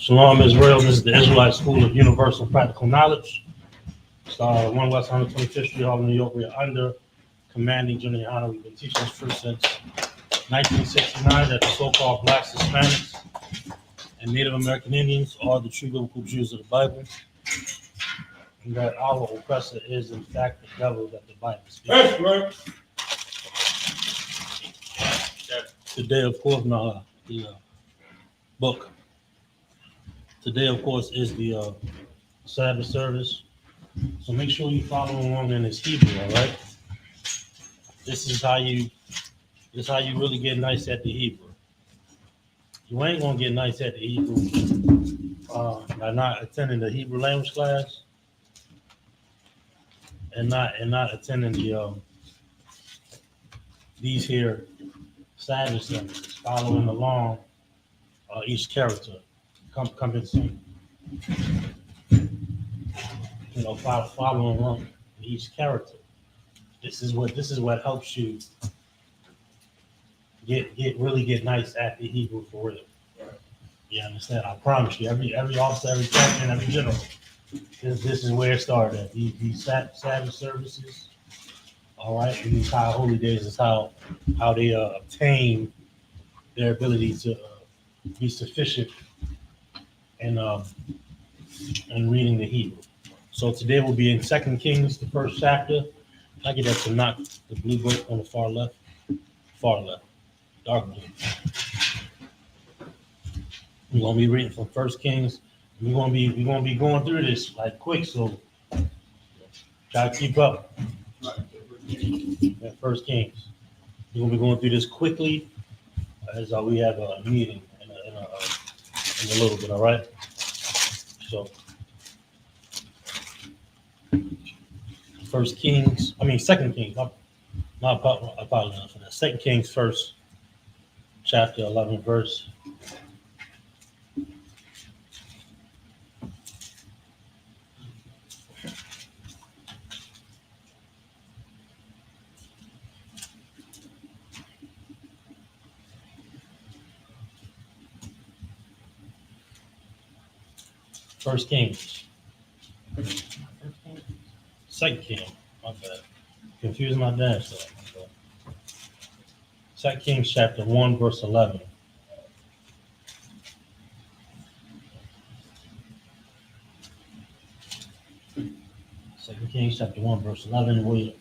Shalom Israel, this is the Israelite School of Universal Practical Knowledge. Started at 1 West 125th Street, Harlem, New York. We are under commanding Junior Honor. We've been teaching this truth since 1969 that the so-called blacks, Hispanics, and Native American Indians are the true biblical Jews of the Bible, and that our oppressor is in fact the devil that the Bible speaks. That's right. Today, of course, the book. Today, of course, is the Sabbath Service. So make sure you follow along in this Hebrew, all right? This is how you really get nice at the Hebrew. You ain't gonna get nice at the Hebrew by not attending the Hebrew language class and not attending the these here Sabbath services, following along each character. Come and see. You know, following along each character. This is what helps you really get nice at the Hebrew for real. You understand? I promise you, every officer, every captain, every general, this is where it started at. These Sabbath services, all right, and these high holy days is how they obtain their ability to be sufficient in reading the Hebrew. So today we'll be in 2 Kings, the first chapter. I get that to knock the blue book on the far left, dark blue. We're gonna be reading from 1 Kings. We're gonna be going through this like quick, so try to keep up. At 1 Kings, we're gonna be going through this quickly as we have a meeting in a little bit. All right. So 2 Kings. My apologies for that. 2 Kings, first chapter, 11 verse. First Kings. 2 Kings. My bad. Confusing my dash there. 2 Kings chapter 1, verse 11. Second Kings chapter 1, verse 11. We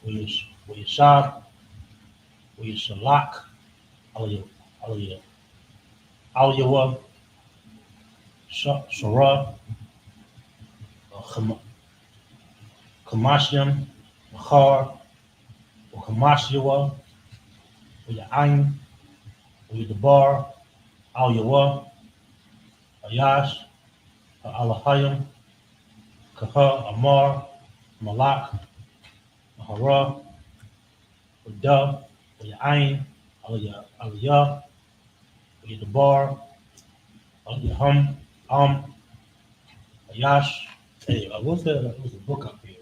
Yeshab, we Shalak, Al-Yawa, Shara, Kamashyam, Mahar, Kamashiwa, Yain, Debar, Al Yawa, Ayash, Alahayim, Kaha, Amar, Malak, Mahara, Dub, Yain, Aliyah, Debar, Al Yaham, Ayash. Hey, what's the book up here?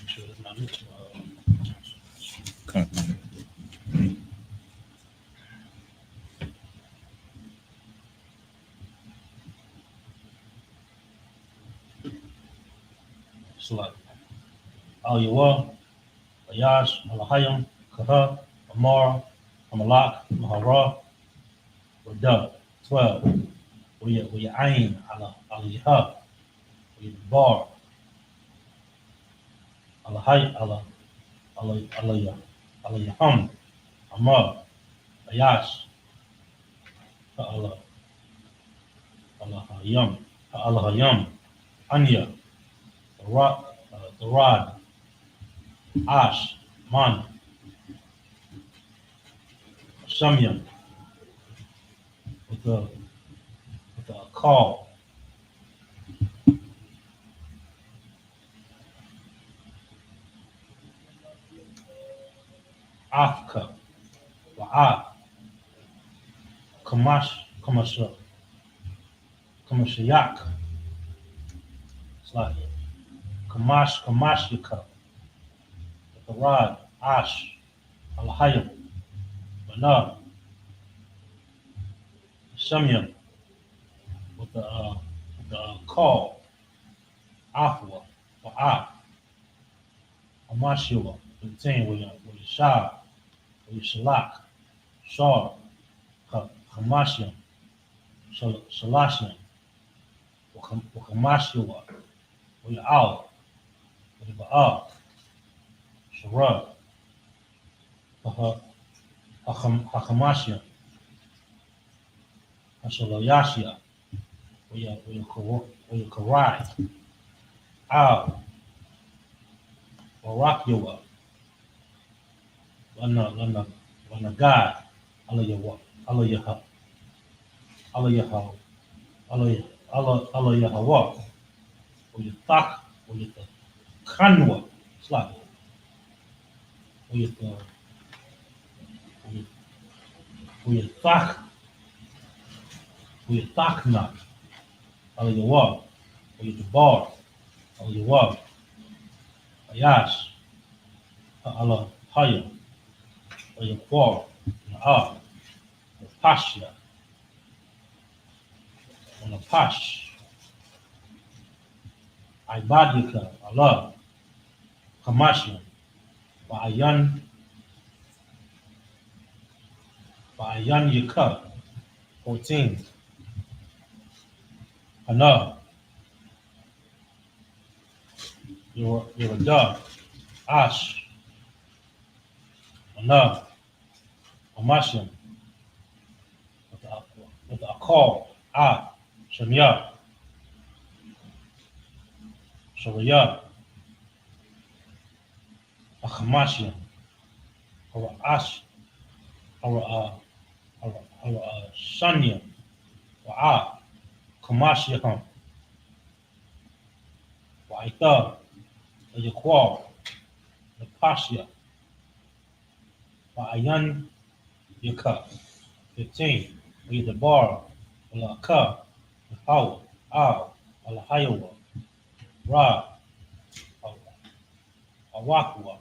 Sure it's not me. Select Al Yawa, Ayash, Alahayim, Kaha, Amar, Amalak, Mahara, Dub. 12. We Ain, Aliyah, we Bar, Aliyaham, Amar, Ayash, Alahayam, Anya, Rod, Ash, Man, Shamyam, with a call. Afka, Wa'ah, Kamashayak, it's like Kamashika, the rod, Ash, Alahayim, Banah, Shemyam, with the call, Afwa, Ba'ah, Amashua, 15, with your Shah, with your Shalak, Shah, Hamashim, Shalashim, with Hamashua, with your Al, with your Ba'ah, Sharab, Hakamashim, Hashalayashia, with your Karai, Al, Barakyawa, Lana God, Allah Yahweh, Allah Yahweh, or your Thak, or your Kanwa, Slack, or your Thak, or your Thakna, Allah Yahweh, or your Bar, Allah Yahweh, Ayash, Allah Hayya, or your Kwar, the Pasha, on the Pash, Ibadika, Allah, Kamashim, Ba'ayan Yaka, 14, Hana, you're a dog, Ash, Hana, Amashim, with the Akal, Shamya, Sharaya, Akamashim, or Ash, or Shanya, or Kamashim, Waita, the Yaquar, the Pasha, Ba'ayan Yaka, 15, with the Bar, the Ka, the Hawa, the Hayawa, Ra, Awakwa,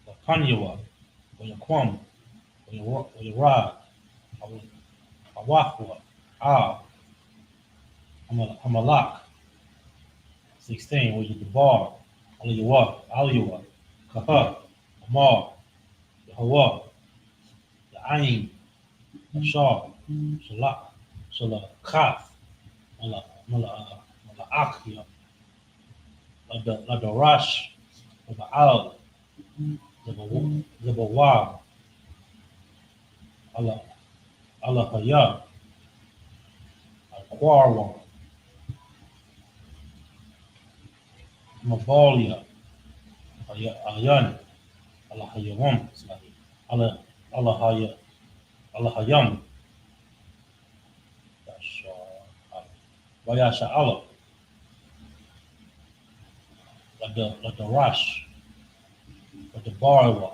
the Panyawa, or your Kwam, or your Ra, Awakwa, Amalak, 16, with the Bar, Aliyawa, Kaha, Amar, the Hawa, the Ain, the Shah, Shalakaf, Malaakia, the Rash, the Al, the Bawa, Allah Hayah, Al-Qarwa, Mabalia, Ayan, Allah Hayawam, Allah Hayam, Bayasha Allah, like the Rash, like the Barwa,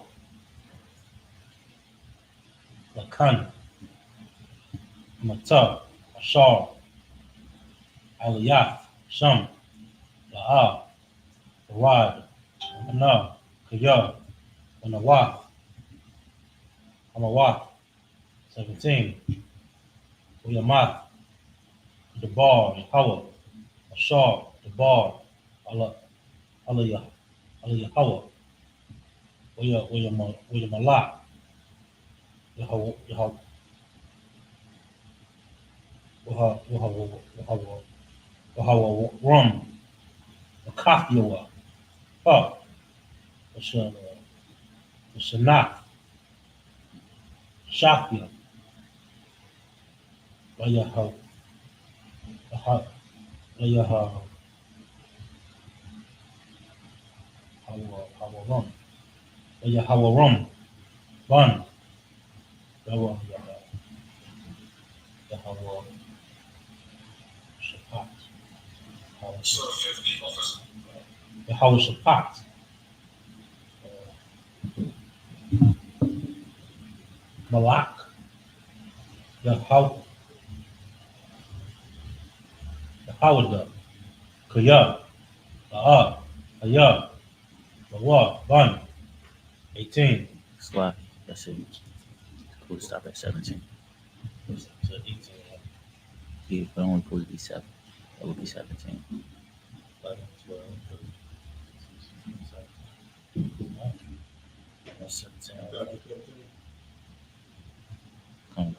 the Khan, Mata, Ashar, Aliyah, Sham, La'a, the Rad, Ana, Kaya, and the Waf, Amawaf, 17, Uyamat, the Bar, the Hawa, Ashar, the Bar, Allah Yahweh, Uya Malak, Yahweh, Rum, the Kafyawa, the Shanaf, Shafia, Yahweh, Yahweh Rum, Bun, Yahweh Shapat, Yahweh Shapat, Malak, Yahweh, Kaya, Haya, Lawa, Bun, 18. Slap. That's it. We'll stop at 17. So 18, Yeah, but only supposed to be 7. That would be 17. 11, 12, 13, that's 17. Come on.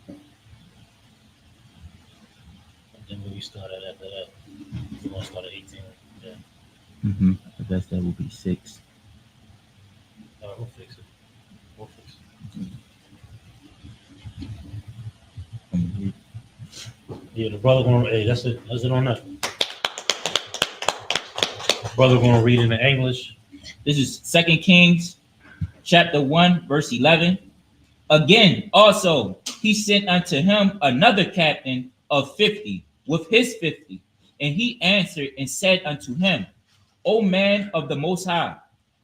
And then when we started after that, we're going to start at 18. Yeah. Mm-hmm. I guess that would be 6. All right, we'll fix it. We'll fix it. Yeah, the brother going to, hey, that's it. That's it on that. Brother going to read in the English. This is 2 Kings chapter 1, verse 11. Again, also, he sent unto him another captain of 50 with his 50. And he answered and said unto him, O man of the Most High,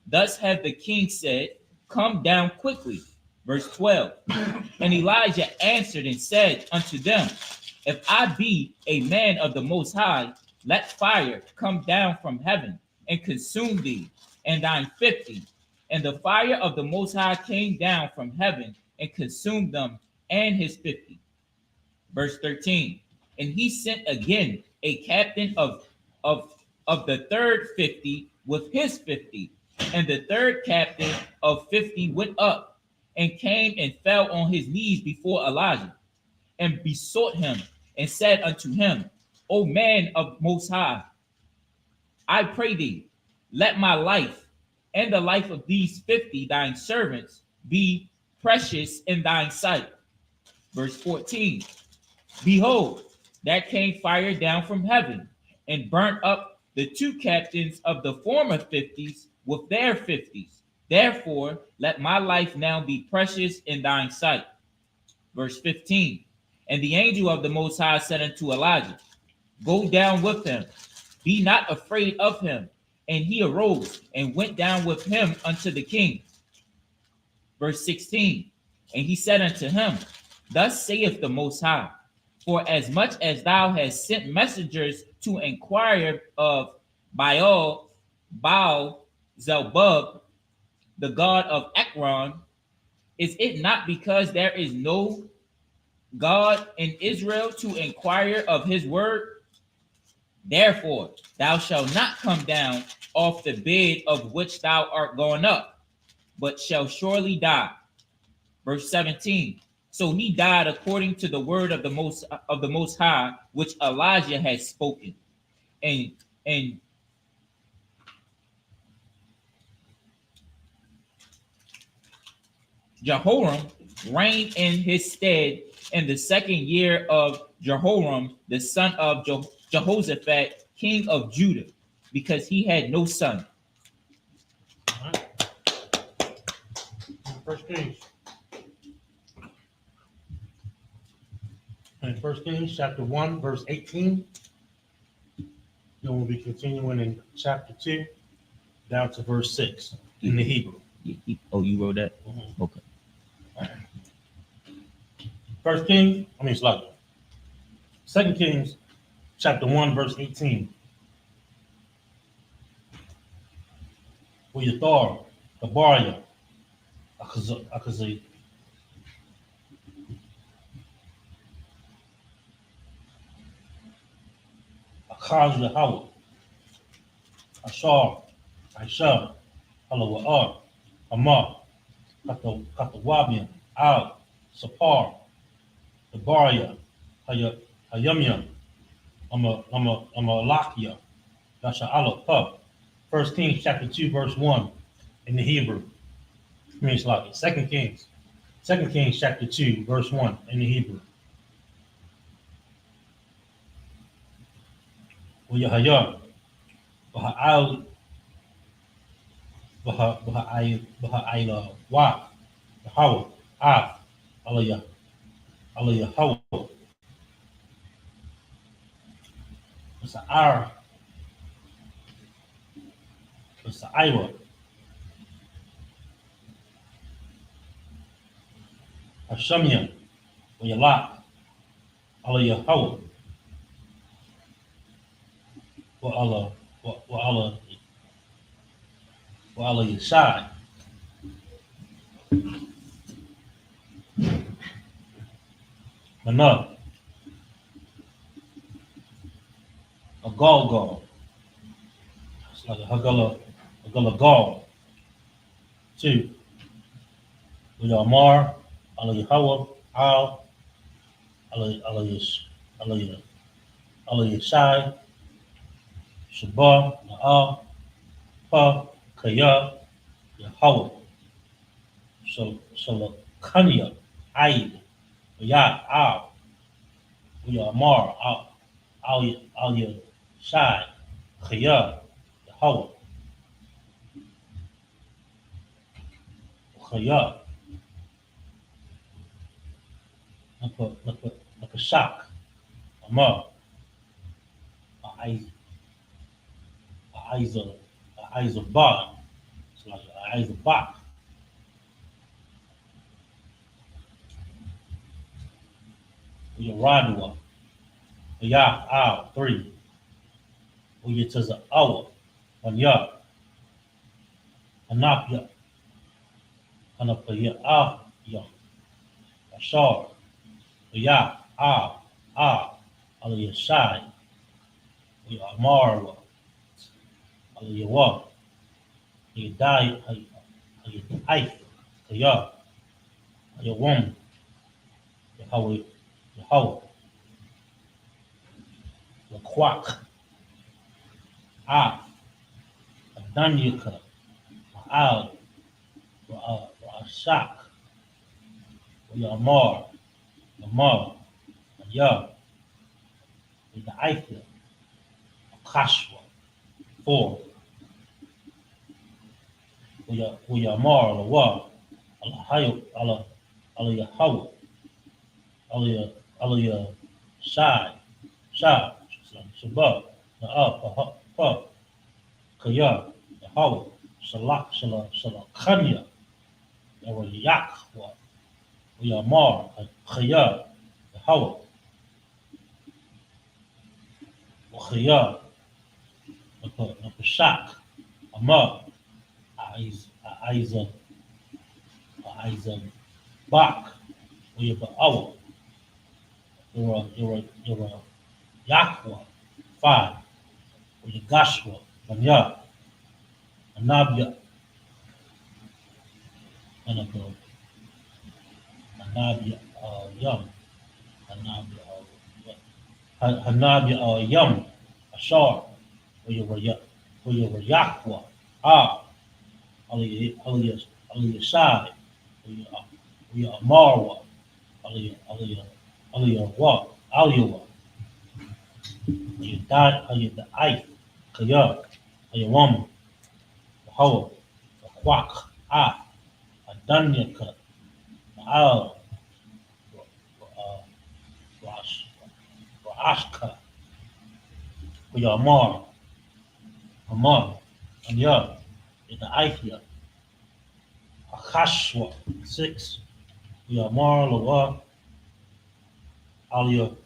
thus hath the king said, come down quickly. Verse 12. And Elijah answered and said unto them, if I be a man of the Most High, let fire come down from heaven and consume thee and thine 50. And the fire of the Most High came down from heaven and consumed them and his 50. Verse 13. And he sent again a captain of the third 50 with his 50. And the third captain of 50 went up and came and fell on his knees before Elijah and besought him and said unto him, O man of Most High, I pray thee, let my life and the life of these 50 thine servants be precious in thine sight. Verse 14. Behold, there came fire down from heaven and burnt up the 2 captains of the former 50s with their 50s. Therefore, let my life now be precious in thine sight. Verse 15. And the angel of the Most High said unto Elijah, go down with him, be not afraid of him. And he arose and went down with him unto the king. Verse 16. And he said unto him, thus saith the Most High, for as much as thou hast sent messengers to inquire of Baal Zebub, the god of Ekron, is it not because there is no God in Israel to inquire of his word? Therefore, thou shalt not come down off the bed of which thou art gone up, but shall surely die. Verse 17. So he died according to the word of the Most High, which Elijah had spoken. And Jehoram reigned in his stead in the 2nd year of Jehoram, the son of Jehoshaphat, king of Judah, because he had no son. All right. First Kings. And 1 Kings chapter 1, verse 18. Then we'll be continuing in chapter 2 down to verse 6 in the Hebrew. Oh, you wrote that? Mhm. Okay. 1 Kings, it's like 2 Kings chapter 1, verse 18. Uyathar, Gabaria, Akazi, Akaz Yahweh, Ashar, Aisha, Halawa'ar, Amar, Katawabian, Al, Sapar, Gabaria, Hayamya, Amalakia, Yasha'ala, Pub. 1 Kings chapter 2, verse 1 in the Hebrew. It's like 2 Kings. 2 Kings chapter 2, verse 1 in the Hebrew. Uyahaya, Baha'al, Baha'ila, Wa, Bahawa, Af, Aliyah, Hawa, Sa'ar, Sa'ira, Hashamia, Uyalak, Aliyah, Hawa, Allah, Allah, Allah Yeshai. Enough. A gall. It's like a hagala gall. Two. We are Mar, Allah Yahweh, Al, Allah Yeshai, Shabbat, Na'al, Pa, Kaya, Yahweh, Shalakanya, Aid, Ya, Al, we are Mar, Al Yeshai, Kaya, Yahweh, Kaya, Nakashak, Amar, eyes of Bach. It's like eyes of Bach. We Radua. Ya Al 3. We get to the hour. On Ya. Anapya. Anapya Al Ya. Ashar. Ya Al Al Yashai. We are Marwa. Al Yawa. You die. You die. Ya. Yawam. Yahweh. The Quack. Adanyuka. Al. Rashak. We are Mar. Ya. The Eiffel. Kashwa. 4. We are Mar. Allah. Allah Yahweh. Allah Shai. Shabbat. Na'al. Pa. Kaya. Yahweh. Shalakanya. Yahweh. We are Mar. Kaya. Yahweh. Kaya. Nakashak. Amar. Aiza. Bach. We are Ba'awa. You're Yahweh. 5. We are Gashwa. Manya. Anabya. Anabya Yum. Anabya Yum. Ashar. We were Yahweh. Aliyah. We are Marwa. Aliyah. You die. The Eif. Kaya. Woman. How. The Quack. Adanyaka. Al. Rashka. We are Mar. Amar. And Ya. The Eifia. Akashwa. 6. We are Mar. Lawa. Aliyah.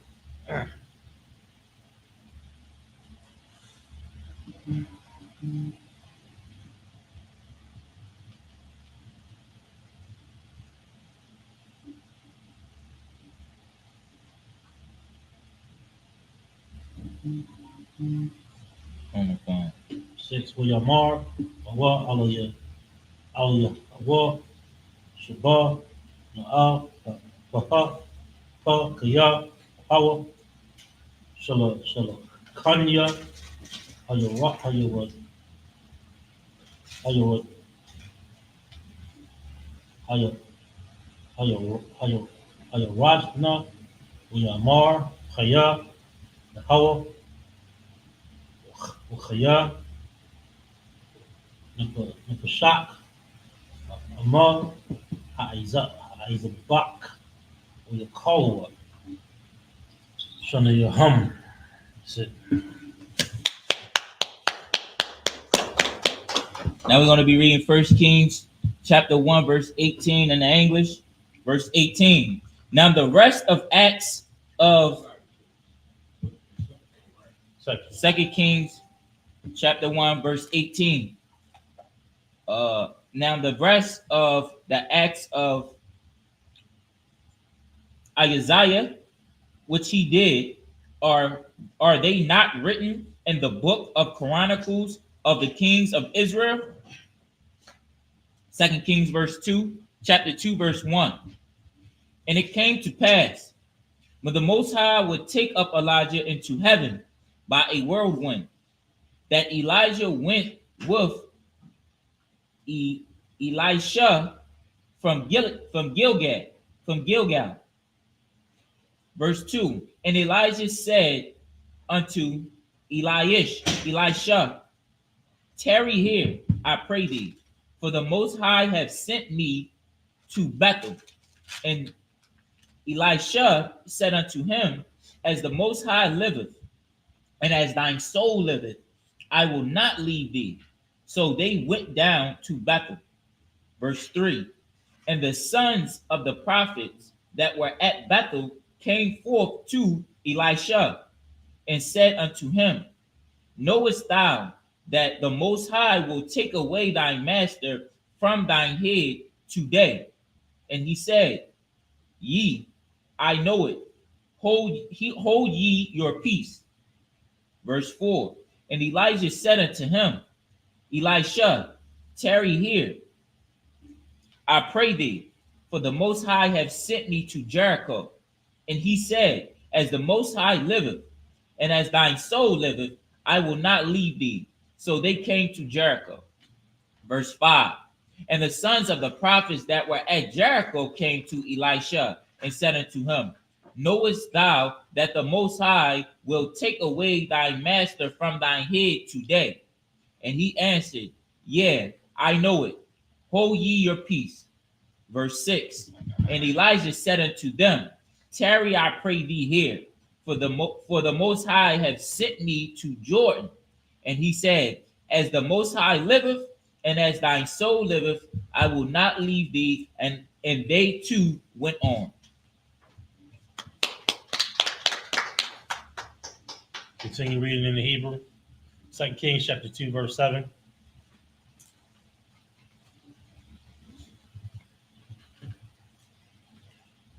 On the phone. 6. We are Mar. Lawa. Aliyah. Awa. Shabbat. Na'al. Pa. Kaya. Hawa. Kanya. Rajna. We are Mar. Kaya. Hawa. Kaya. Nakashak. Amar. Aiza Bak. We are Kawa. Shana Yaham. That's it. Now we're going to be reading 1 Kings chapter 1, verse 18 in the English. Verse 18. Now the rest of Acts of 2 Kings chapter 1, verse 18. Now the rest of the acts of Isaiah, which he did, are they not written in the book of Chronicles of the kings of Israel? Second Kings verse 2, chapter 2, verse 1. And it came to pass, when the Most High would take up Elijah into heaven by a whirlwind, that Elijah went with Elisha from Gilgal. Verse 2. And Elijah said unto Elisha, tarry here, I pray thee, for the Most High have sent me to Bethel. And Elisha said unto him, as the Most High liveth, and as thine soul liveth, I will not leave thee. So they went down to Bethel. Verse 3. And the sons of the prophets that were at Bethel came forth to Elisha and said unto him, knowest thou that the Most High will take away thy master from thine head today? And he said, Ye, I know it. Hold ye your peace. Verse 4. And Elijah said unto him, Elisha, tarry here, I pray thee, for the Most High have sent me to Jericho. And he said, as the Most High liveth, and as thine soul liveth, I will not leave thee. So they came to Jericho. Verse 5. And the sons of the prophets that were at Jericho came to Elisha and said unto him, knowest thou that the Most High will take away thy master from thine head today? And he answered, yea, I know it. Hold ye your peace. Verse 6. And Elijah said unto them, tarry, I pray thee here, for the Most High hath sent me to Jordan. And he said, as the Most High liveth, and as thine soul liveth, I will not leave thee. And they too went on. Continue reading in the Hebrew. 2 Kings chapter 2, verse 7.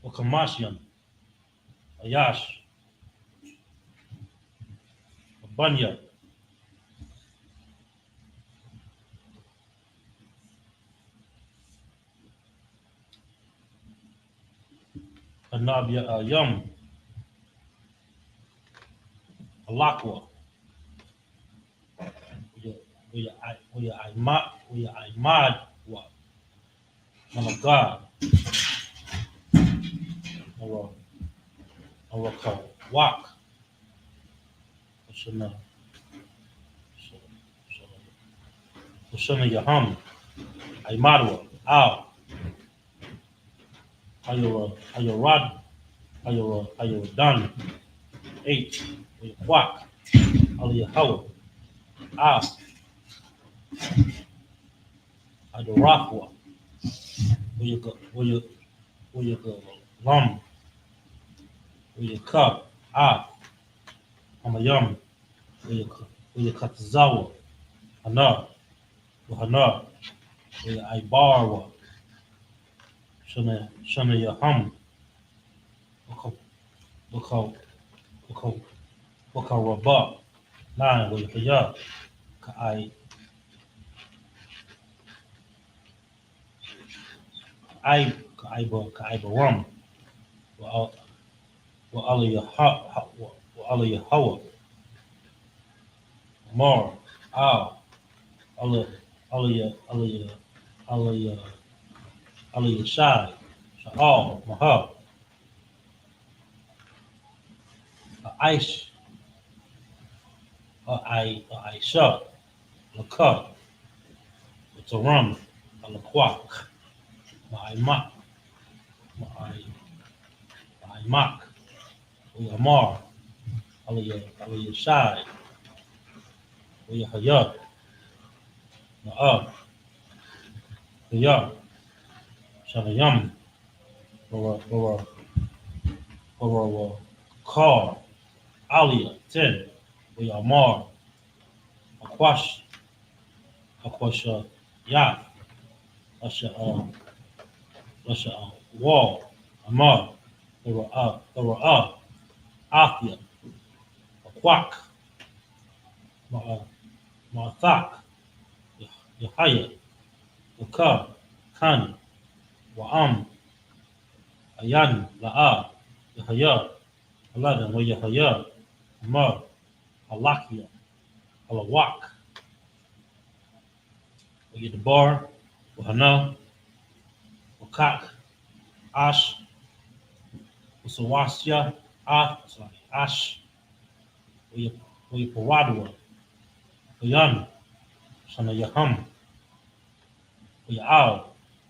Okamashian, Ayash, Bunya, Anabia Yum, Alakwa, we Imad, man of God, or Wak, Shana Yaham, Imadwa, Al, Ayorad, Ayodan, H, Wak, Aliyahawa, Al, Adorafwa, where you go, Lum, where you cup, Amayum, where you cut the Zawa, Hana, where Ibarwa, Shana Yaham, Waka Rabba, 9, where you ya, Kaiba Rum, Aliyahawa, Mar, Al, Aliyashai, Sha'al, Mahab, Aish, Aisha, Lakab, it's a rum, a laquak, Ma'aimak, Ma'aimak, Uyamar, Aliyashai, Uyahaya, Na'ab, Uyah, Shanayam, or Kar, Alia, 10, Uyamar, Aquash, Yaf, Wall, Amar, Athia, Aquak, Marthak, Yahaya, Wakar, Kani, Wa'am, Ayan, La'a, Yahaya, Aladan, wa Yahaya, Amar, Alakia, Alawak, wa Yadabar, Wahana, Wakak, Ash, Usawasya, Ash, wa Yapawadua, Wayan, Shana Yaham, wa Ya'al,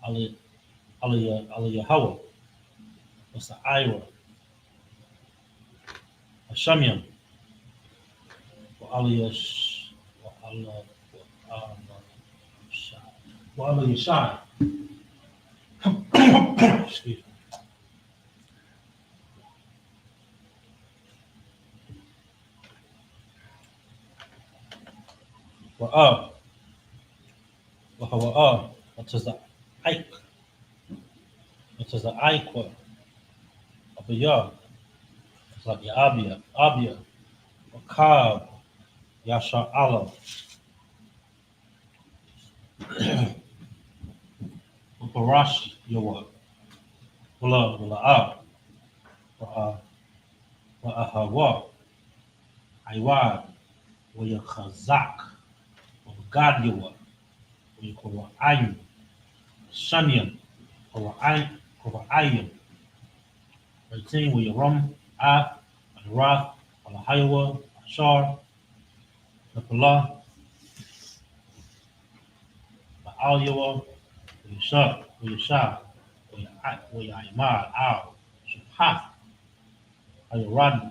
Ali Yahawah, Wasa Ira, Hashamyam, Aliyash, Aliyashai. Excuse me. Wa'ah, Wahawa'ah, what is the Ike? What is the Iqua of a yard? It's like the Abia, Wakab, Yasha Allah, Uparashi, Yawa, Wala, Wa'ahawa, Iwad, Wayakazak, Gad Yawa, Wayakawa'ayim, Shanyam, Kawa'ayim, 13, Wayaram, Warath, Walahayawa, Ashar, Napala, Ba'al Wayashah, Wayayimad, Al, Shapath, Ayoradan,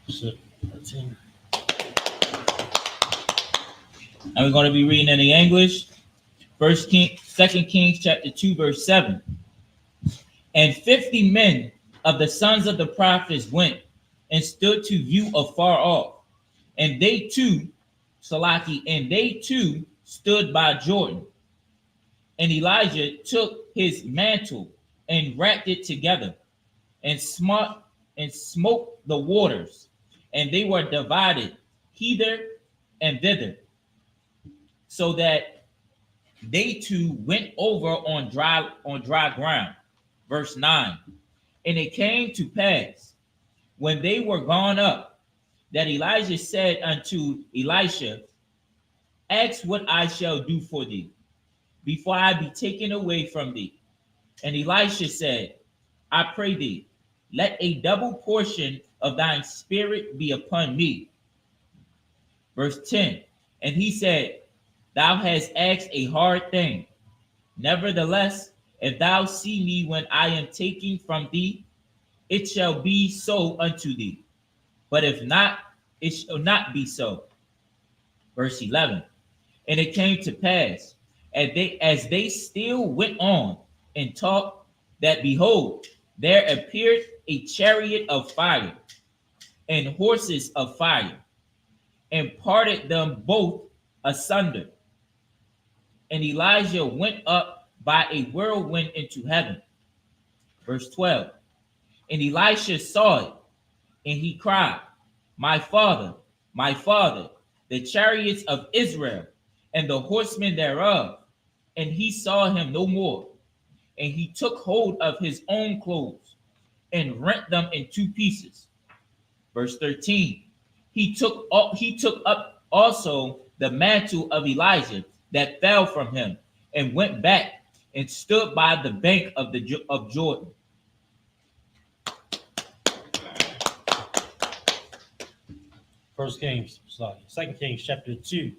13. And we're going to be reading in the English. Second Kings chapter 2, verse 7. And 50 men of the sons of the prophets went and stood to view afar off. And they too, and they too stood by Jordan. And Elijah took his mantle and wrapped it together and smote the waters, and they were divided hither and thither, so that they too went over on dry ground. Verse 9. And it came to pass, when they were gone up, that Elijah said unto Elisha, ask what I shall do for thee, before I be taken away from thee. And Elisha said, I pray thee, let a double portion of thine spirit be upon me. Verse 10. And he said, thou hast asked a hard thing. Nevertheless, if thou see me when I am taken from thee, it shall be so unto thee. But if not, it shall not be so. Verse 11. And it came to pass, as they still went on and talked, that behold, there appeared a chariot of fire and horses of fire, and parted them both asunder. And Elijah went up by a whirlwind into heaven. Verse 12. And Elisha saw it, and he cried, my father, the chariots of Israel, and the horsemen thereof. And he saw him no more. And he took hold of his own clothes, and rent them in two pieces. Verse 13. He took up also the mantle of Elijah that fell from him, and went back and stood by the bank of Jordan. Second Kings chapter 2,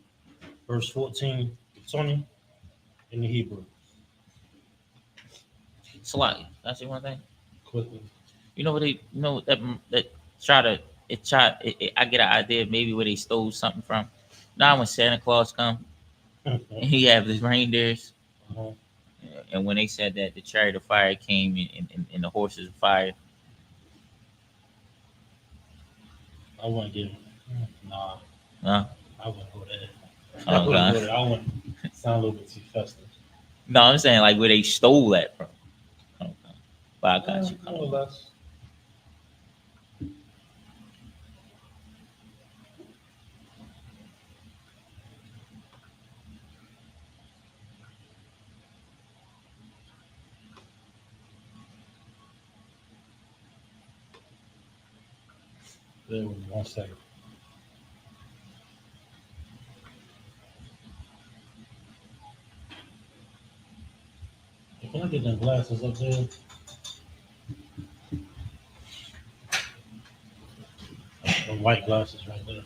verse 14 to 20 in the Hebrew. Slightly. Can I say one thing? Quickly. You know what I get an idea maybe where they stole something from. Now when Santa Claus come and he have his reindeers, and when they said that the chariot of fire came and the horses of fire. I want to give Nah, No. I wouldn't go there. I wouldn't go Okay. there. I wouldn't sound a little bit too festive. No, I'm saying like where they stole that from. Okay. But I got you. More or less. There was 1 second. Can I get them glasses up there? The white glasses right there.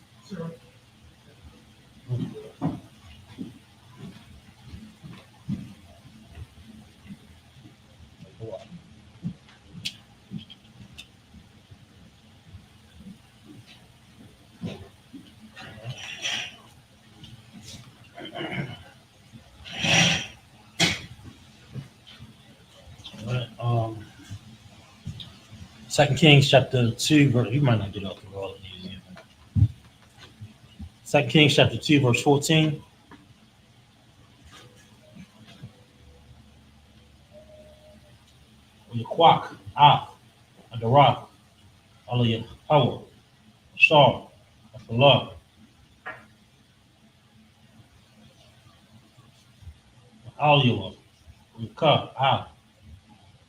Alright, 2 Kings chapter 2, verse, you might not get up through all of these either. 2 Kings chapter 2, verse 14. When you quack, Adarah, Aliyah, Hawa, Shar, Afalah, Aliyah, when you ka,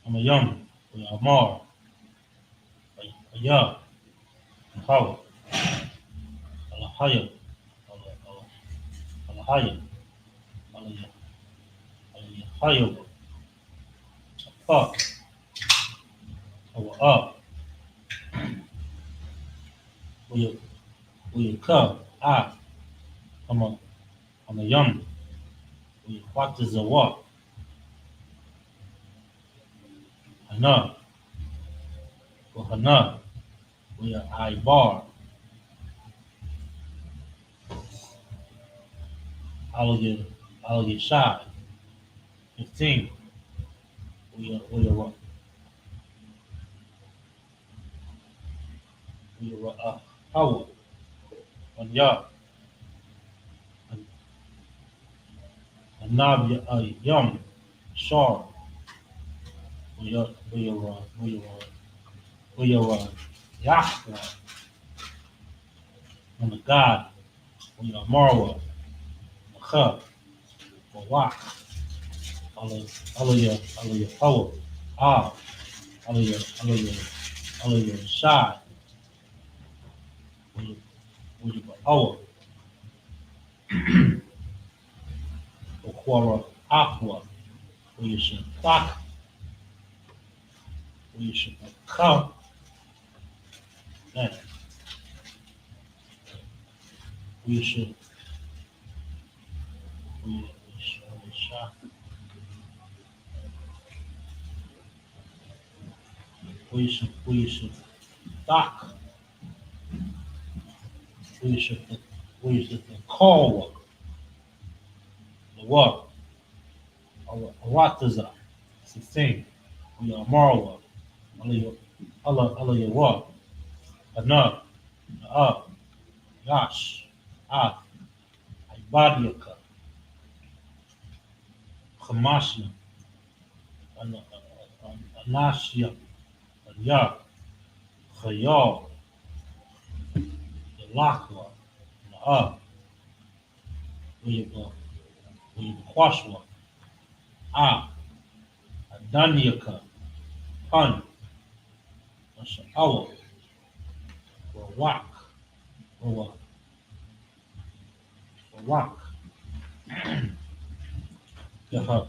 Amayam, when you Amar, Ayah, Hawa, Alahaya, Alahaya, Aliyah, Aliyah, Hawa, Hawa, when you ka, Amayam, when you quack the Zawak, Hana, Hana, we are Ibar, Aliyah Shai, 15. We are Hawa, Anya, Anab Yum, Shar, we are Yahweh, and the God, we are Marwa, Macha, Mawak, Aliyah, Hawa, Aliyah, Shai, we are Hawa, Okwara, Aqua, we should Quack, we should come, and we should, we should, we should dock, we should call the what, Awataza, 16, we are Marwa, Allah, what, Anab, Yash, Ibadiaka, Hamashia, Anashia, Ya, Khayal, Lakwa, we Kwashwa, Adaniaka, Pun, Awa, Rawak, Rawak, Yahweh,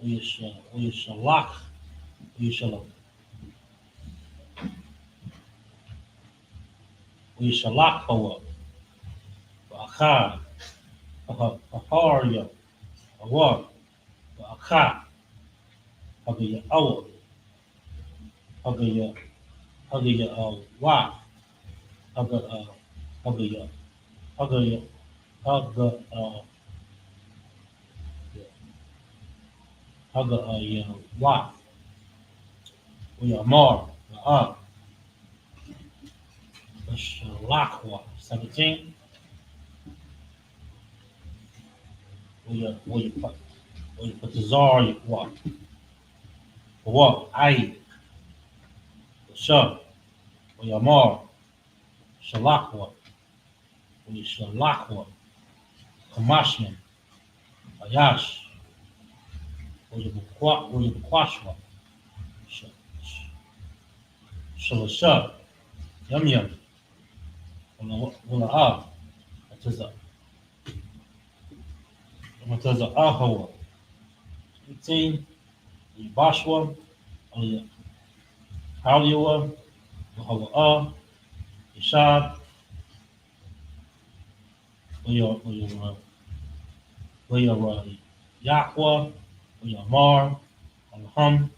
we shall lock, we shall lock Hawa, Akha, Aharia, Awa, Akha, Hagaya Awa, Hagaya Wa, Hagaya, Hagaya, Hagaya, Hagaya Wa, we are Mar, Shalakwa. 17. Where you put the czar, you what? What? I. Shah. Where you mar. Shalakwa. Where you shalakwa. Kamashman. Ayash. Where you bukwashwa. Shalasha. Yum yum. Wala Mataza Ahawa. 18. Bashwa. Haliwa. Hawa. Ishad. Yahwa. Mar. Alham.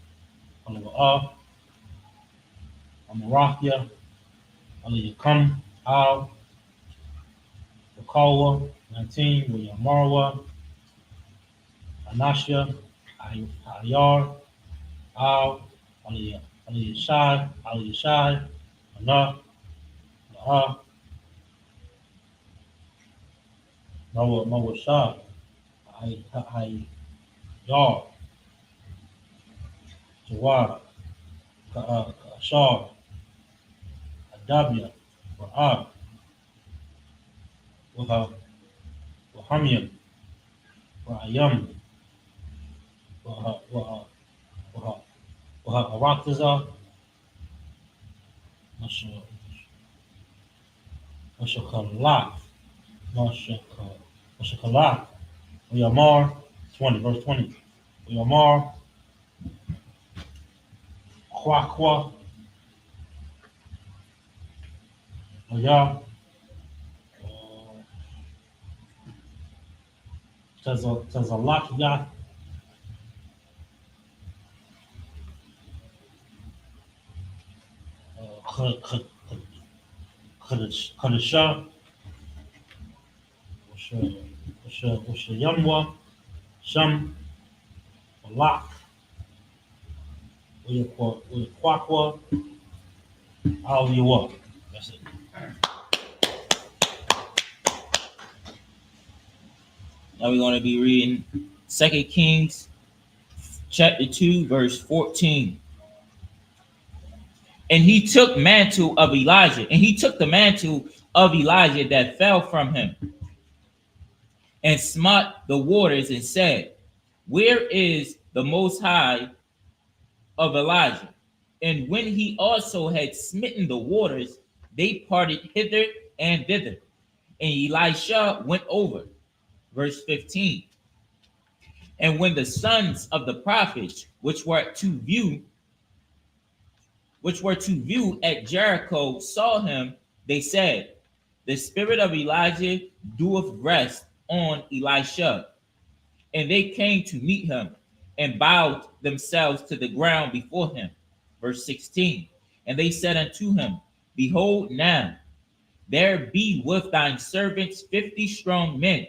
Alawa. Amarahya. Alayakam. Al. Wakawa. 19. Marwa. Anashya. Ayar. Al. Aliyashai. Ana. Laha. Mawashah. Yar. Jawar. Ka'ashar. Adabya. Ra'ab. Wahamyam. Ra'ayam. Araktaza. Mashakalak. Mashakalak. Uyamar. 20, verse 20. Uyamar. Kwakwa. Uyam. Tazalak. Kadisha. Yamwa. Sham. Lak. Kwakwa. Aliwa. That's it. Now we're going to be reading 2 Kings chapter 2, verse 14. And he took the mantle of Elijah that fell from him, and smote the waters, and said, Where is the Most High of Elijah? And when he also had smitten the waters, they parted hither and thither, and Elisha went over. Verse 15. And when the sons of the prophets, which were to view at Jericho, saw him, they said, The spirit of Elijah doeth rest on Elisha. And they came to meet him, and bowed themselves to the ground before him. Verse 16. And they said unto him, Behold now, there be with thine servants 50 strong men.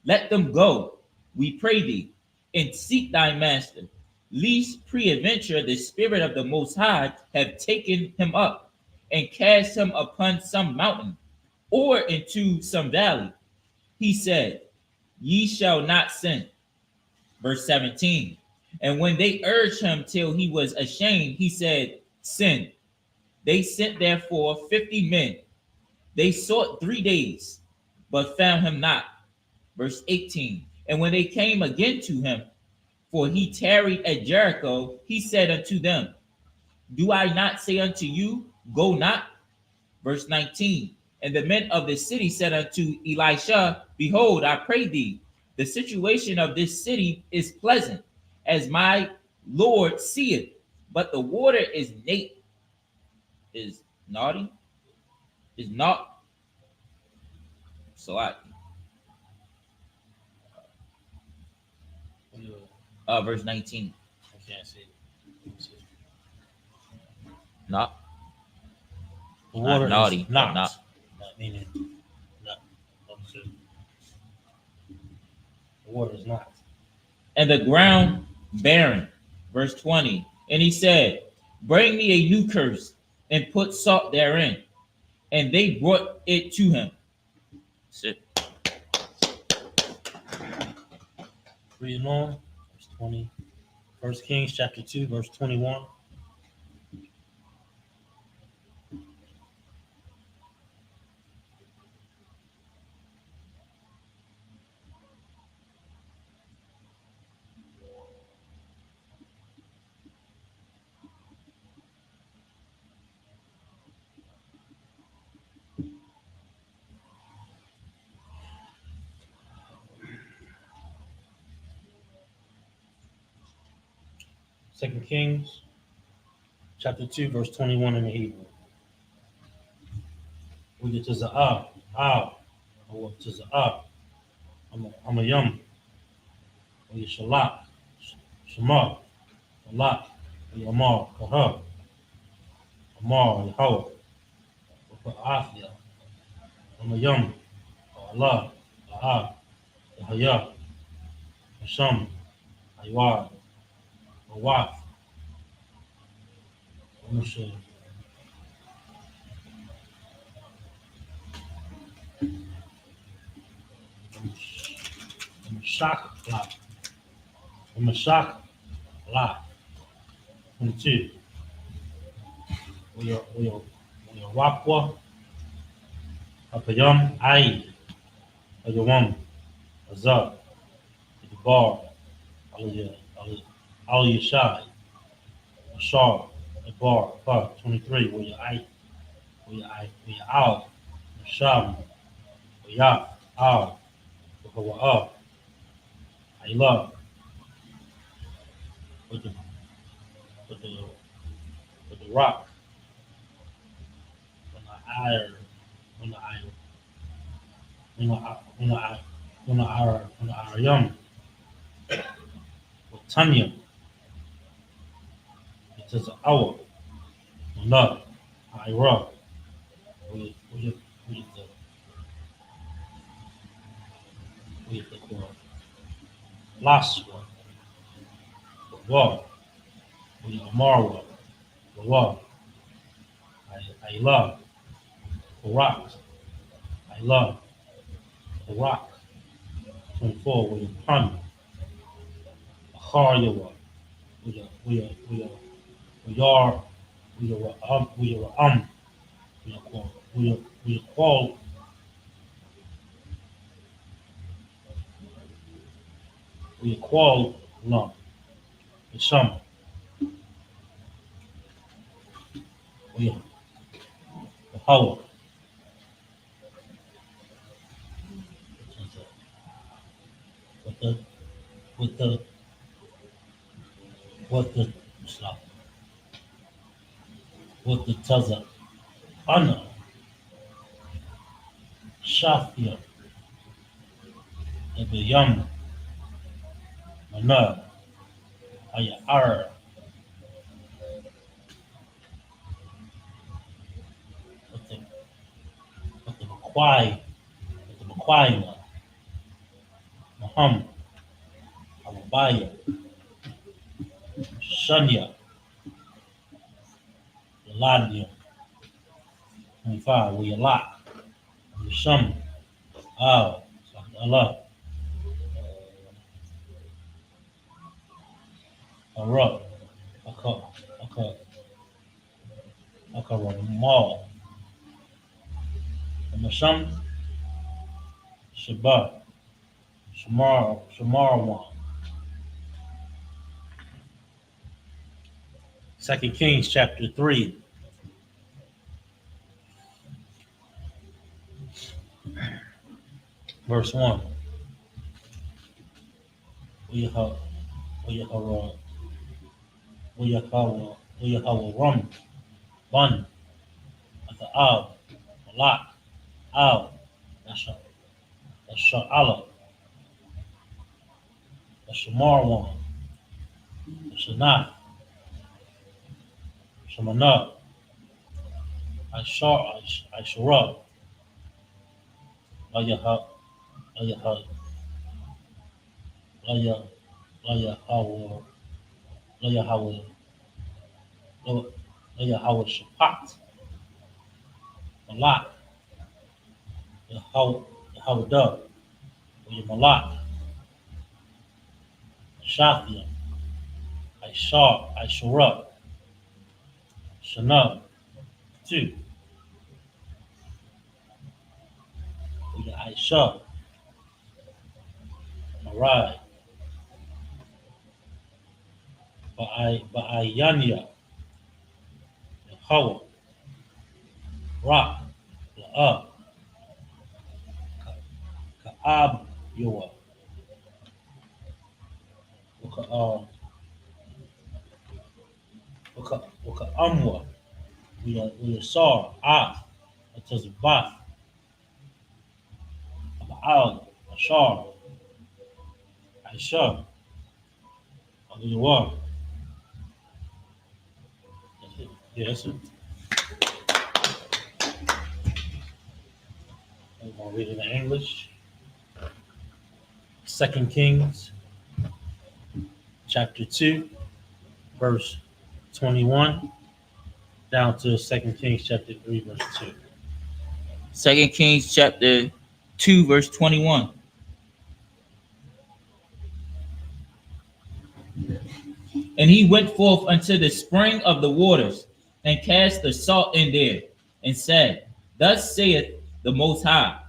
Let them go, we pray thee, and seek thy master, lest peradventure the spirit of the Most High have taken him up, and cast him upon some mountain, or into some valley. He said, Ye shall not sin. Verse 17. And when they urged him till he was ashamed, he said, Sin. They sent therefore 50 men. They sought 3 days, but found him not. Verse 18. And when they came again to him, for he tarried at Jericho, he said unto them, Do I not say unto you, Go not? Verse 19. And the men of the city said unto Elisha, Behold, I pray thee, the situation of this city is pleasant, as my Lord seeth, but the water is not so verse 19. I can't see it. Not The water naughty, is not. not. Meaning, not. The water is not. And the ground barren. Verse 20. And he said, Bring me a new curse, and put salt therein. and they brought it to him. That's it. Reading on, verse 20. 1 Kings chapter 2, verse 21. Second Kings chapter 2, verse 21 in the Hebrew. We get to the or to the I'm a yum, or you shalak, shema, shalak, or yamar, kaha, amar, yahweh, or afia, I'm a yum, or Allah, yahya, hasham, haywad, or waf, or musha, shak, la, or shak, la, 22. We are wapwa, apayam, ai, ayawam, azar, the bar, al yashai, ashar, the bar, 23. We are out, sham, we are out, we are up, I love, with the with the with the rock, when the iron, when the iron, when the iron, with Tanya, it says our, love, I rock, we the last one, the wall, we are Marwa, the wall, I love, the rock, I love, the rock, 24, we are Pun, the Haryawa, we are, we are called, no, the summer, we are the Hawa, with the, with the, with the, stop, with the Taza, Anna, Shafia, the Yam, Mana, Ayar, with the, with the Makwai, Maham, Abaya, Shanya, Yaladia, 25, we Yalak, Yasham, Al, Allah, Arab, Aka, Aka, Akaramal, Masham, Shabbat, Shamarwan. 2 Kings chapter 3, verse 1. We have rum, bun, at the al, malak, al, that's Allah, the Shamarwan, the Shanaf, Shamanah, I shara, la yaha, la yaha, la yaha, la yaha, la yaha, la yaha shapat, Malak, Yahawada, Malak, Shathia, Ishara, Shana, 2, Aisha, Marai, Ba'ayanya, Hawa, Rock, La'ab, Ka'ab, Yoa, Amwa, we saw Atazabath, Ba'al, Ashar, Aisha, Yoa. That's it. Yeah, that's it. I'm gonna read it in English. 2 Kings, chapter 2, verse 21, down to 2 Kings, chapter 3, verse 2. 2 Kings chapter 2, verse 21. And he went forth unto the spring of the waters, and cast the salt in there, and said, Thus saith the Most High,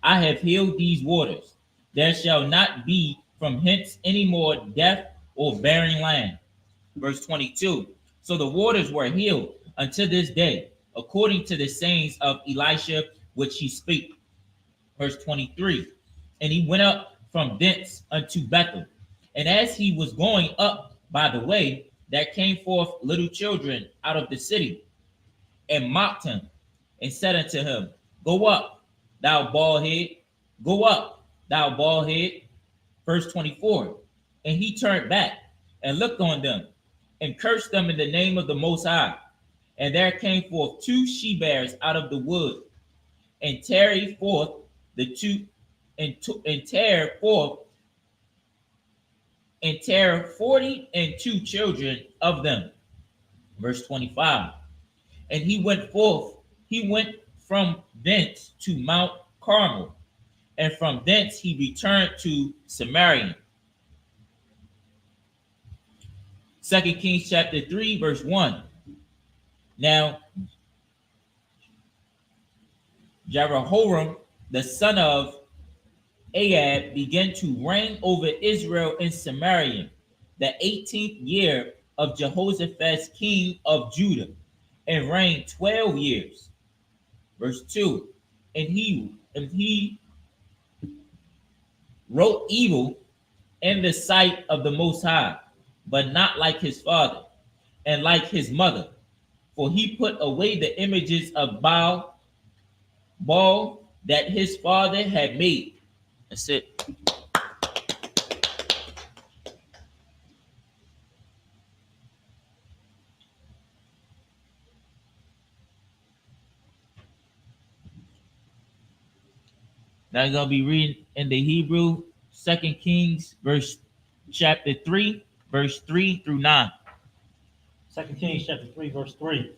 I have healed these waters. There shall not be from hence any more death or barren land. Verse 22. So the waters were healed unto this day, according to the sayings of Elisha, which he spake. Verse 23. And he went up from thence unto Bethel. And as he was going up by the way, there came forth little children out of the city, and mocked him, and said unto him, Go up, thou bald head, go up, thou bald head. Verse 24. And he turned back and looked on them, and cursed them in the name of the Most High. And there came forth 2 she-bears out of the wood, and tarried forth the two, and tear forth, and tear 42 children of them. Verse 25. And he went from thence to Mount Carmel, and from thence he returned to Samaria. 2 Kings chapter 3, verse 1. Now Jehoram, the son of Ahab, began to reign over Israel in Samaria, the 18th year of Jehoshaphat, king of Judah, and reigned 12 years. Verse 2. And he wrote evil in the sight of the Most High, but not like his father, and like his mother. For he put away the images of Baal that his father had made. That's it. Now I'm going to be reading in the Hebrew, 2 Kings, chapter 3, verse 3 through 9. 2 Kings, chapter 3, verse 3.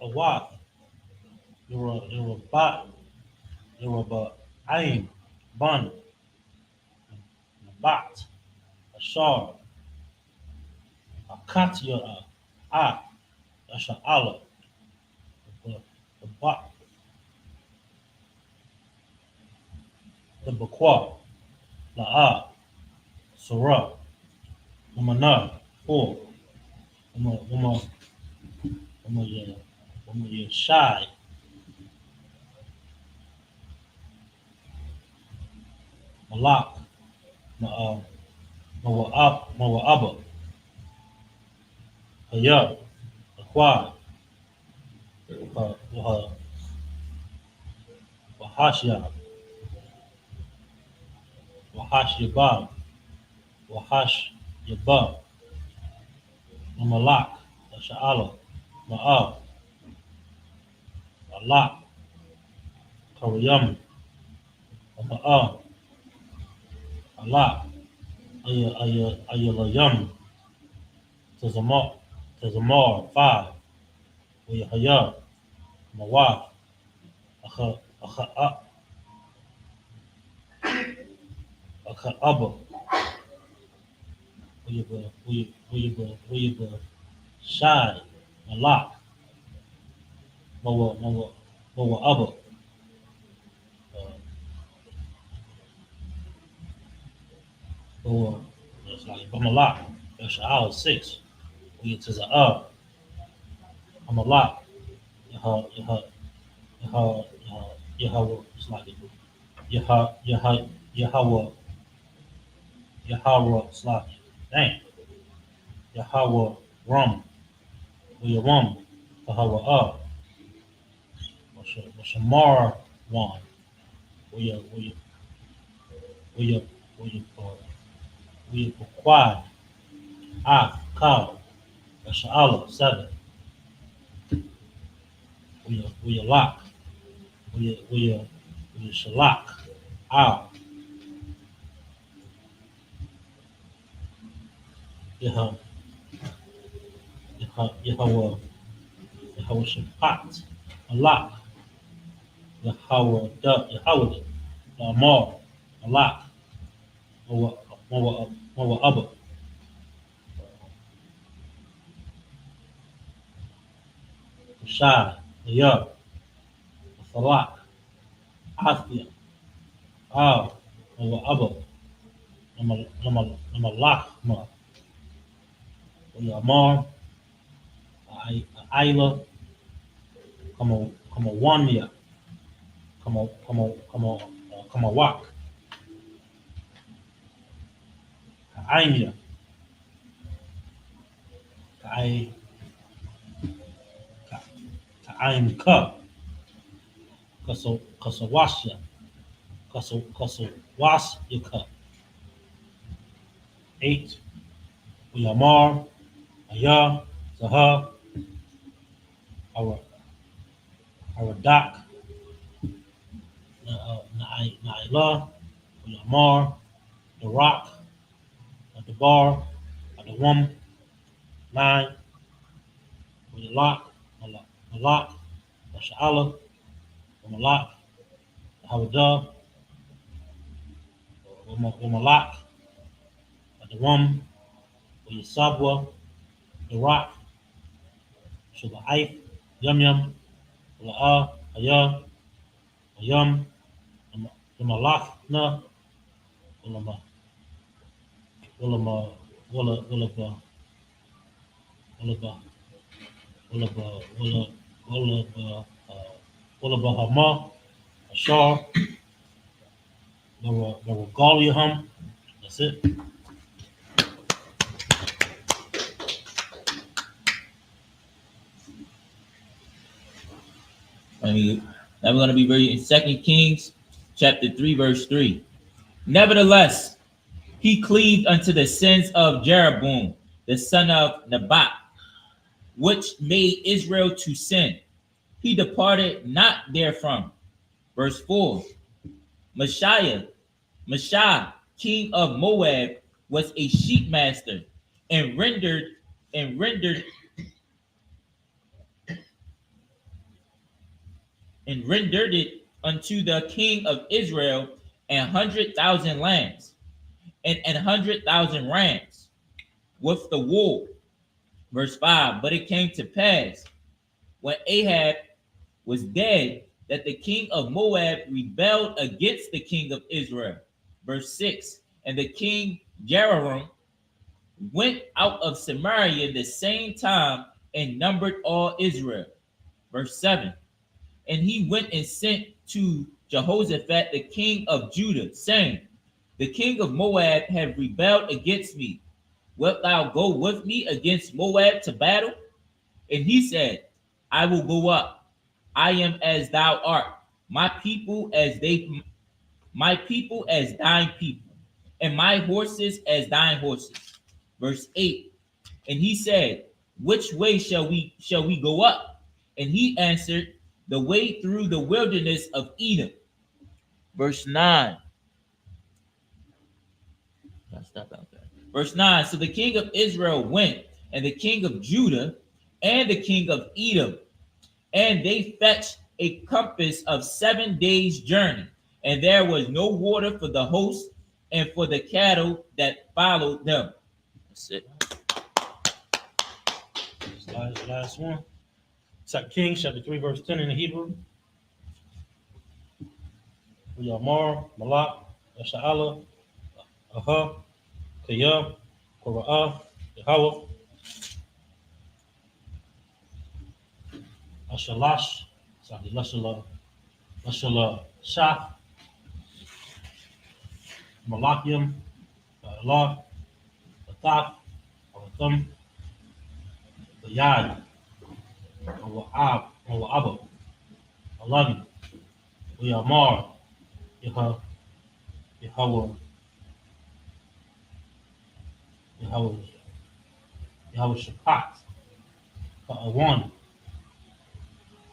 Awaf, Yoruba, Ain, Ban, Nabat, Ashar, Akatia, Asha'ala, the Bak, the Bakwa, La'a, Surah, Umana, 4, Shai, Malak, Mawa'aba, Hayab, Aquad, Wahashia, Wahash Yabab, Wahash Yabab, Malak, Sha'ala, Ma'ab, Alak, Kariyam, Ma'ab, Alak, Ayalayam, Tazamot, Tazamar, 5. Uyahaya, Mawaf, Akha Abba, Uyaba, Shai, Malak, Mawa Abba, Mawa, it's like Bamalak, Yasha'al, 6. Uyataza, Amalak, Yahweh, it's like Yahweh, it's like, dang, Yahweh, Rum, Uyawam, Yahweh, Washamar, 1. We Quad, Cow, Sha'ala, 7. We Lock, we Shalak, Al, Yahweh, Yahweh Shapat, Malak, Yahweh, Lamar, Malak, Mawa Abba, Shai, Yah, Salak, Athia, Al, Mawa Abba, Namalakma, Yamar, Ayla, Kama Wanya, Kama Wak, Kaimya, Kaim Ka, Kasawasya, Kasawasya, 8. Uyamar, Aya, Zaha, our Dak, Naila, Uyamar, the Rock, the Bar, the Wum, 9. Uyalak, Malak, the Sha'ala, the Malak, the Hawada, the Malak, the Wum, Uyasabwa, the Rock, Shubaif, Yum Yum, La'a, Aya, Yum, the Malak, Na, Ulama, Ulama, Ulaba, Ulaba, Ulaba Hama, Ashar, Naragaliahum. That's it. Now we're going to be reading 2 Kings chapter 3, verse 3. Nevertheless, he cleaved unto the sins of Jeroboam, the son of Nebat, which made Israel to sin. He departed not therefrom. Verse 4. Mashah, king of Moab, was a sheep master, and rendered it unto the king of Israel 100,000 lambs and 100,000 rams with the wool. Verse 5. But it came to pass when Ahab was dead that the king of Moab rebelled against the king of Israel. Verse 6. And the king Jehoram went out of Samaria the same time and numbered all Israel. Verse 7. And he went and sent to Jehoshaphat the king of Judah, saying, the king of Moab have rebelled against me. Wilt thou go with me against Moab to battle? And he said, I will go up. I am as thou art, my people as thine people, and my horses as thine horses. Verse 8. And he said, which way shall we go up? And he answered, the way through the wilderness of Edom. Verse 9. Verse 9. So the king of Israel went and the king of Judah, and the king of Edom. And they fetched a compass of 7 days' journey, and there was no water for the host and for the cattle that followed them. That's it. Last one. 2 Kings chapter 3, verse 10 in the Hebrew. Yamar, Malak, Asha'ala, Aha, Kaya, Kora'ah, Yahweh, Ashalash, Lashala, Shah, Malakiam, Allah, Atak, Alatham, Yad, Awa'ab, Awa'aba, Alagi, Yamar, Yahweh, Yahweh, Yahweh Shapat, Ha'awan,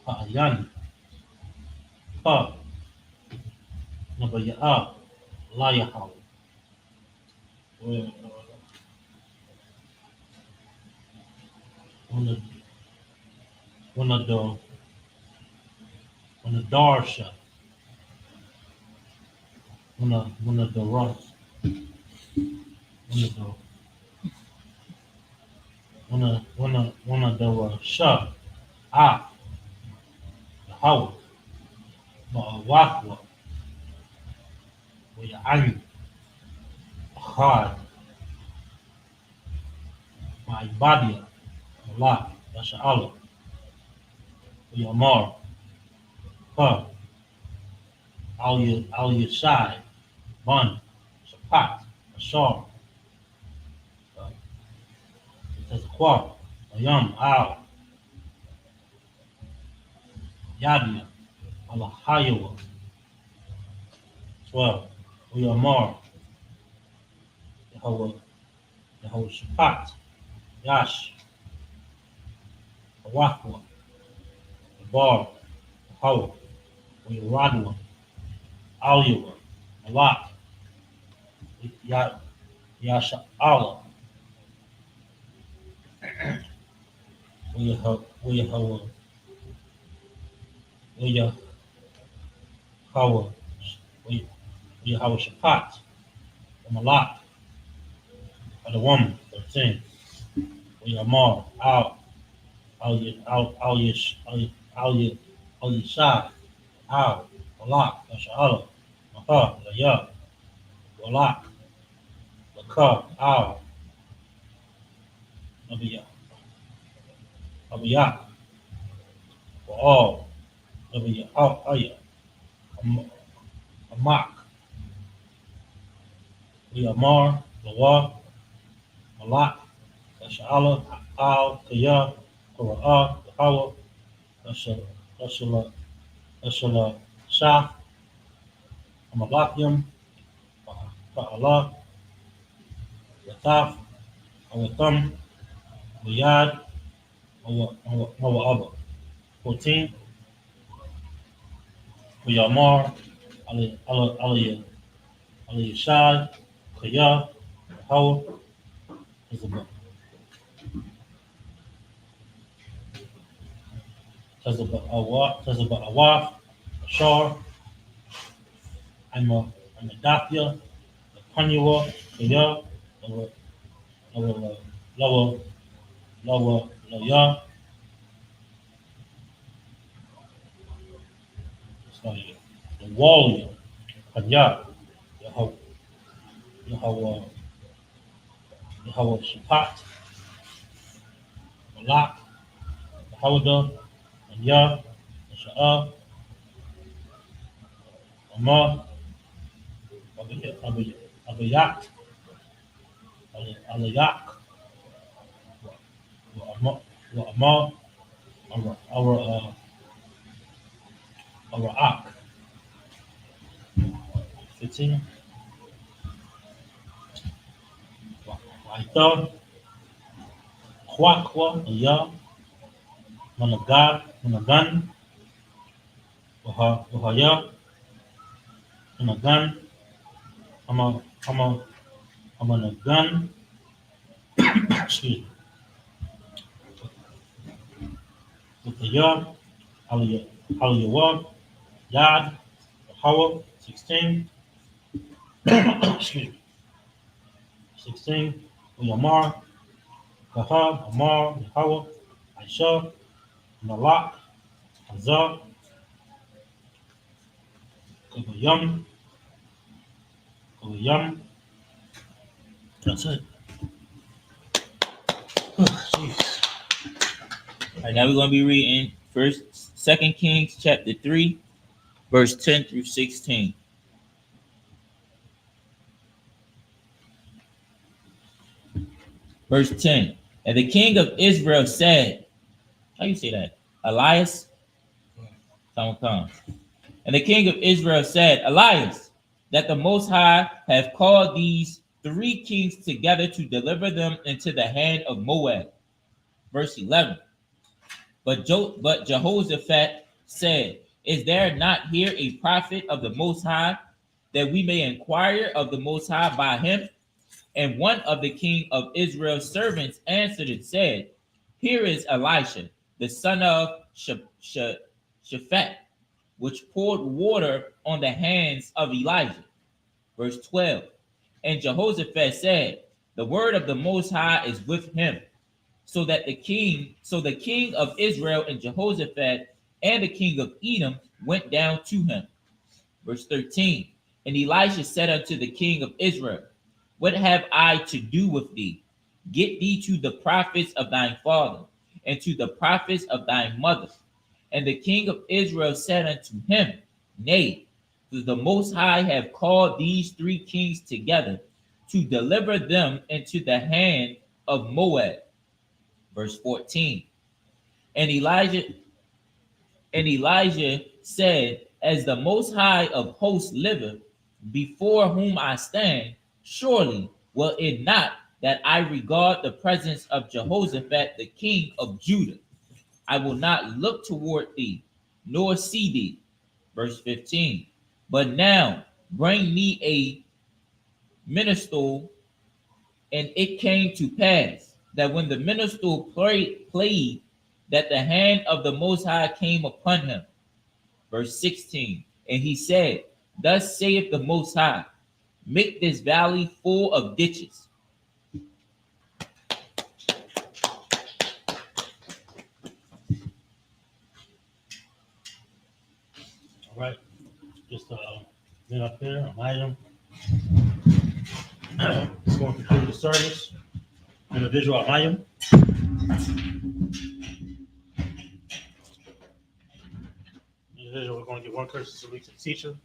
Ha'ayan, Ha, Nabaya'ah, La Yahweh. When the Darsha, when the Daras, when the Shah, Ah, the Hawah, Ma'awakwa, Wa'ayin, Ahad, Ma'ibadia, Allah, Yasha'ala, Yamar, Ha, Al Yashai, Bun, Shapat, Ashar, Tazakwa, Ayam, Al, Yadia, Alahayawa, 12, Uyamar, Yahweh Shapat, Yash, Awakwa, Bar, Yahweh, Uyaradwa, Aliwa, Malak, Yasha Allah, Uyahawah, Uyahawah Shapat, Malak, the woman, 13, Uyamar, Al Yishai, Al, Malak, Yasha Allah, Maha, Layah, Walak, Lakah, Al, Abiyak, Wa'al, Aya, Amak, Uyamar, Lawa, Malak, Yasha'ala, Al, Kaya, Kora'ah, Yahweh, Yashala, Shah, Amalakim, Ta'ala, Yataf, Awatham, Wiyad, Mawa'aba. 14, Uyamar, Ali Yashai, Kaya, Yahweh, Tazaba Awaf, Ashar, I'm a Dathia, Panyua, Kaya, Lower, Loya, the Wallia, Kanya, Yahweh Shapat, Malak, Hawda, Anya, Sha'ah, Amar, Abayak, Alayak, Amar, our Ak, 15, Waita, Kwakwa, Aya, Managan, Wahaya, Managan, Amanagan, excuse me, with the Yah, Hallelujah, Yad, Hawa, 16. Excuse me. 16. Uyamar, Kahab, Amar, Yahweh, Aisha, Malak, Hazar, Kobayam, Kobayam. That's it. Jeez. All right, now we're going to be reading Second Kings chapter 3, verse 10 through 16. Verse 10. And the king of Israel said, how you say that? Elias? Someone comes. And the king of Israel said, Elias, that the Most High have called these 3 kings together to deliver them into the hand of Moab. Verse 11. But Jehoshaphat said, is there not here a prophet of the Most High, that we may inquire of the Most High by him? And one of the king of Israel's servants answered and said, here is Elisha, the son of Shaphat, which poured water on the hands of Elijah. Verse 12. And Jehoshaphat said, the word of the Most High is with him. So the king of Israel and Jehoshaphat and the king of Edom went down to him. Verse 13. And Elisha said unto the king of Israel, what have I to do with thee? Get thee to the prophets of thine father, and to the prophets of thy mother. And the king of Israel said unto him, nay, for the Most High have called these 3 kings together to deliver them into the hand of Moab. Verse 14. And Elijah said, as the Most High of hosts liveth, before whom I stand, surely will it not that I regard the presence of Jehoshaphat the king of Judah. I will not look toward thee, nor see thee. Verse 15. But now bring me a minstrel. And it came to pass that when the minstrel played, that the hand of the Most High came upon him. Verse 16. And he said, thus saith the Most High, make this valley full of ditches. All right. Just then up there, an item. It's going to conclude the service. Individual item. Individual, we're going to give 1 courtesy salute to the teacher.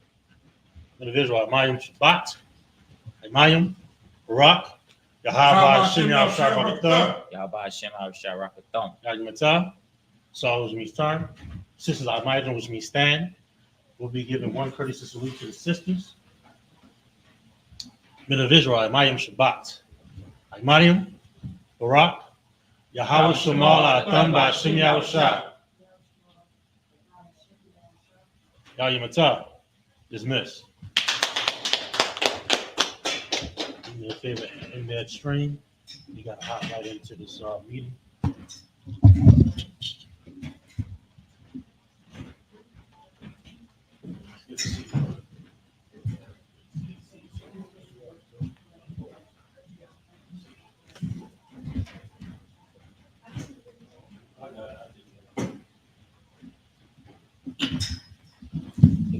Individual Amayim Shabbat, Amayim, Barak, Yahweh Shem Yahshua Yahweh Hashem Harasharapatham. Yagmatah, Saul, which means turn. Sisters Amayim, which means stand. We'll be giving 1 courtesy salute to the sisters. Individual Amayim Shabbat, Amayim, Barak, Yahweh Shemal Atam Ba'Shem Yahshua. Yagmatah, dismiss. Do me a favor, in that stream, you got to hop right into this meeting. Good to see you.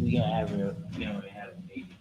We're gonna have a baby.